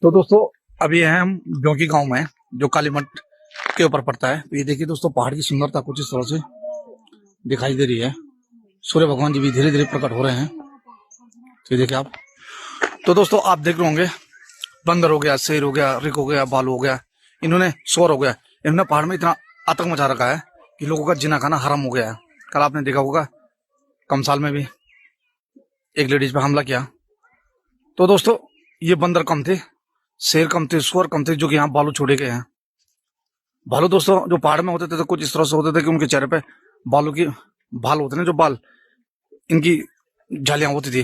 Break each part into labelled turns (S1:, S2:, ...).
S1: तो दोस्तों अभी हैं हम ब्योंकी गांव में, जो कालीमठ के ऊपर पड़ता है। तो ये देखिए दोस्तों, पहाड़ की सुंदरता कुछ इस तरह से दिखाई दे रही है। सूर्य भगवान जी भी धीरे धीरे प्रकट हो रहे हैं। तो ये देखिए आप। तो दोस्तों आप देख रहे होंगे, बंदर हो गया, शेर हो गया, रिक हो गया, बालू हो गया, इन्होंने शोर हो गया, इन्होंने पहाड़ में इतना आतंक मचा रखा है कि लोगों का जीना खाना हराम हो गया है। कल आपने देखा होगा कमसाल में भी एक लेडीज पे हमला किया। तो दोस्तों ये बंदर कम थे, शेर कम थे, सुअर कम थे, जो कि यहाँ बालू छोड़े गए हैं। भालू दोस्तों जो पहाड़ में होते थे तो कुछ इस तरह से होते थे कि उनके चेहरे पे बालू की भाल होते हैं, जो बाल इनकी झालियां होती थी।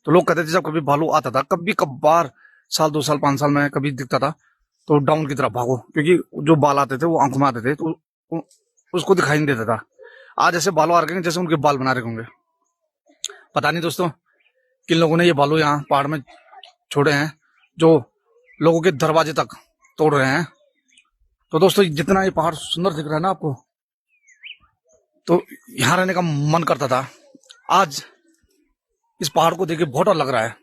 S1: तो लोग कहते थे जब कभी भालू आता था, कभी कभार साल 2 साल 5 साल में कभी दिखता था, तो डाउन की तरफ भागो, क्योंकि जो बाल आते थे वो आंखों में आते थे, तो उसको दिखाई नहीं देता था। आज ऐसे बालू आ रखे हैं जैसे उनके बाल बना रखे होंगे। पता नहीं दोस्तों किन लोगों ने ये बालू यहाँ पहाड़ में छोड़े हैं, जो लोगों के दरवाजे तक तोड़ रहे हैं। तो दोस्तों जितना ये पहाड़ सुंदर दिख रहा है ना आपको, तो यहाँ रहने का मन करता था। आज इस पहाड़ को देख के बहुत डर लग रहा है।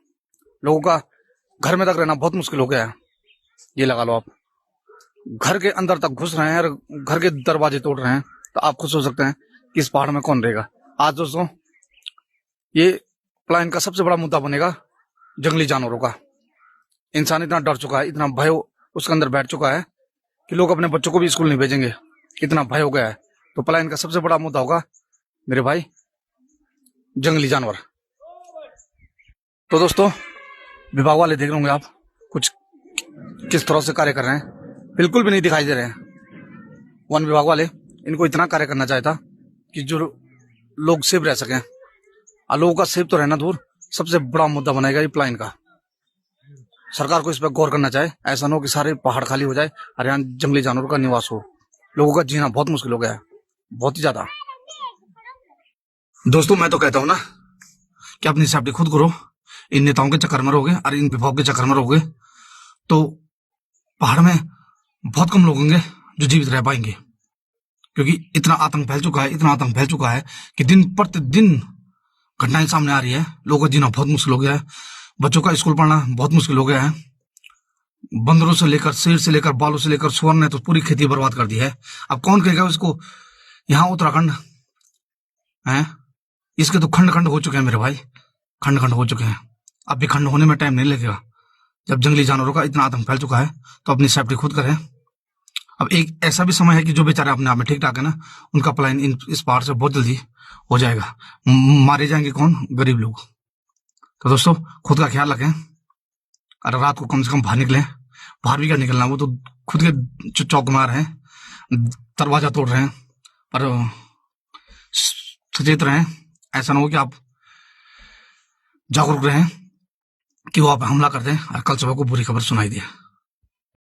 S1: लोगों का घर में तक रहना बहुत मुश्किल हो गया है। ये लगा लो आप, घर के अंदर तक घुस रहे हैं और घर के दरवाजे तोड़ रहे हैं। तो आप खुद सोच सकते हैं कि इस पहाड़ में कौन रहेगा। आज दोस्तों ये प्लान का सबसे बड़ा मुद्दा बनेगा जंगली जानवरों का। इंसान इतना डर चुका है, इतना भय उसके अंदर बैठ चुका है कि लोग अपने बच्चों को भी स्कूल नहीं भेजेंगे, इतना भय हो गया है। तो प्लान का सबसे बड़ा मुद्दा होगा मेरे भाई जंगली जानवर। तो दोस्तों विभाग वाले देख रहे होंगे आप कुछ किस तरह से कार्य कर रहे हैं, बिल्कुल भी नहीं दिखाई दे रहे हैं। वन विभाग वाले इनको इतना कार्य करना चाहता कि जो लोग सेफ रह सकें। और लोगों का सेफ तो रहना दूर, सबसे बड़ा मुद्दा बनेगा ये प्लान का। सरकार को इस पर गौर करना चाहे। ऐसा ना हो कि सारे पहाड़ खाली हो जाए और यहाँ जंगली जानवरों का निवास हो। लोगों का जीना बहुत मुश्किल हो गया है, बहुत ही ज्यादा। दोस्तों मैं तो कहता हूं ना कि अपनी सेफ्टी खुद करो। इन नेताओं के चक्कर में रहोगे और इन विभाग के चक्कर में रहोगे तो पहाड़ में बहुत कम लोग होंगे जो जीवित रह पाएंगे, क्योंकि इतना आतंक फैल चुका है, इतना आतंक फैल चुका है कि दिन प्रतिदिन घटनाएं सामने आ रही है। लोगों का जीना बहुत मुश्किल हो गया है, बच्चों का स्कूल पढ़ना बहुत मुश्किल हो गया है। बंदरों से लेकर, शेर से लेकर, बालों से लेकर सुअर ने तो पूरी खेती बर्बाद कर दी है। अब कौन कहेगा उसको। यहाँ उत्तराखंड है, इसके तो खंड खंड हो चुके हैं मेरे भाई, खंड खंड हो चुके हैं। अब भी खंड होने में टाइम नहीं लगेगा। जब जंगली जानवरों का इतना आतंक फैल चुका है तो अपनी सेफ्टी खुद करें। अब एक ऐसा भी समय है कि जो बेचारे अपने आप में ठीक ठाक है ना, उनका पलायन इस पहाड़ से बहुत जल्दी हो जाएगा। मारे जाएंगे कौन? गरीब लोग। तो दोस्तों खुद का ख्याल रखें और रात को कम से कम बाहर निकलें। बाहर भी क्या निकलना, वो तो खुद के चौक मार हैं, दरवाजा तोड़ रहे हैं। पर सचेत रहें, ऐसा ना हो कि आप जागरूक रहें कि वो आप हमला कर दें और कल सुबह को बुरी खबर सुनाई दे।